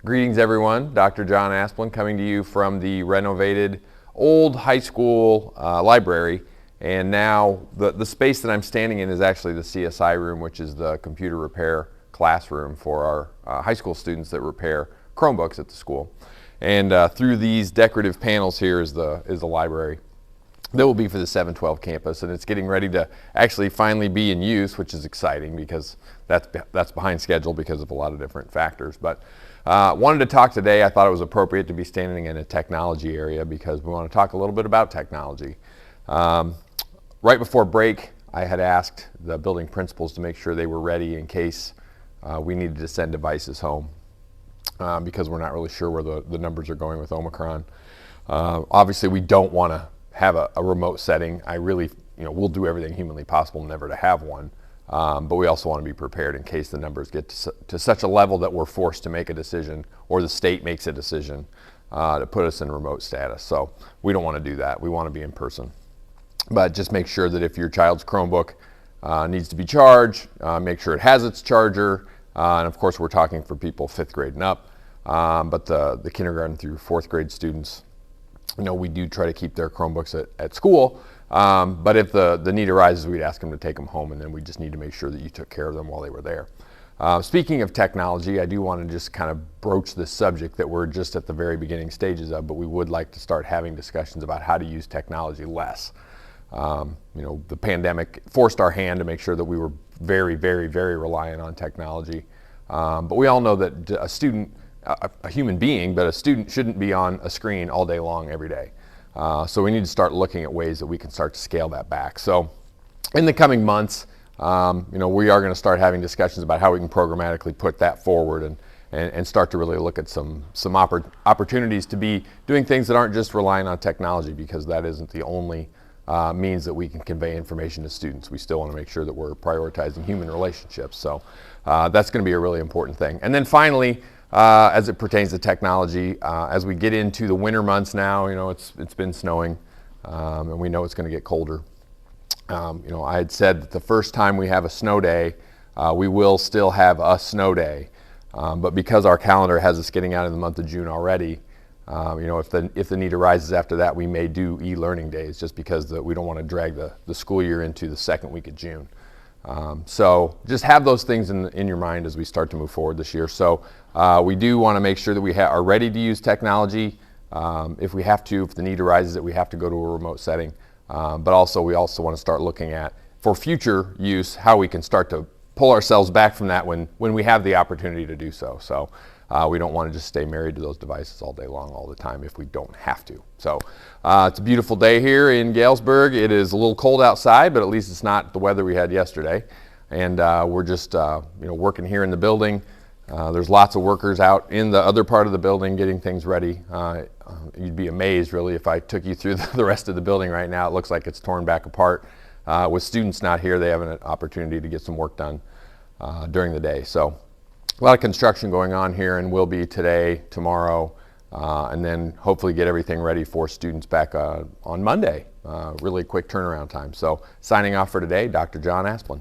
Greetings everyone, Dr. John Asplund coming to you from the renovated old high school library, and now the space that I'm standing in is actually the CSI room, which is the computer repair classroom for our high school students that repair Chromebooks at the school. And through these decorative panels here is the library that will be for the 712 campus, and it's getting ready to actually finally be in use, which is exciting because that's behind schedule because of a lot of different factors. But wanted to talk today. I thought it was appropriate to be standing in a technology area because we want to talk a little bit about technology. Right before break, I had asked the building principals to make sure they were ready in case we needed to send devices home because we're not really sure where the numbers are going with Omicron. Obviously, we don't want to have a remote setting. We'll do everything humanly possible never to have one, but we also want to be prepared in case the numbers get to such a level that we're forced to make a decision or the state makes a decision to put us in remote status. So we don't want to do that. We want to be in person. But just make sure that if your child's Chromebook needs to be charged, make sure it has its charger. And of course, we're talking for people 5th grade and up, but the kindergarten through 4th grade students, we do try to keep their Chromebooks at school, but if the need arises, we'd ask them to take them home, and then we just need to make sure that you took care of them while they were there. Speaking of technology, I do want to just kind of broach this subject that we're just at the very beginning stages of, but we would like to start having discussions about how to use technology less. The pandemic forced our hand to make sure that we were very, very, very reliant on technology, but we all know that a human being, but a student shouldn't be on a screen all day long every day. So we need to start looking at ways that we can start to scale that back. So in the coming months, we are going to start having discussions about how we can programmatically put that forward and start to really look at some opportunities to be doing things that aren't just relying on technology, because that isn't the only means that we can convey information to students. We still want to make sure that we're prioritizing human relationships. So that's going to be a really important thing. And then finally, as it pertains to technology, as we get into the winter months now, it's been snowing, and we know it's going to get colder. I had said that the first time we have a snow day, we will still have a snow day, but because our calendar has us getting out in the month of June already, if the need arises after that, we may do e-learning days, just because we don't want to drag the school year into the second week of June. So just have those things in your mind as we start to move forward this year. So we do want to make sure that we are ready to use technology if the need arises that we have to go to a remote setting. But also we also want to start looking at, for future use, how we can start to pull ourselves back from that when we have the opportunity to do so. So we don't want to just stay married to those devices all day long, all the time, if we don't have to. So it's a beautiful day here in Galesburg. It is a little cold outside, but at least it's not the weather we had yesterday. And we're just working here in the building. There's lots of workers out in the other part of the building getting things ready. You'd be amazed, really, if I took you through the rest of the building right now. It looks like it's torn back apart. With students not here, they have an opportunity to get some work done during the day. So a lot of construction going on here, and will be today, tomorrow, and then hopefully get everything ready for students back on Monday. Really quick turnaround time. So signing off for today, Dr. John Asplund.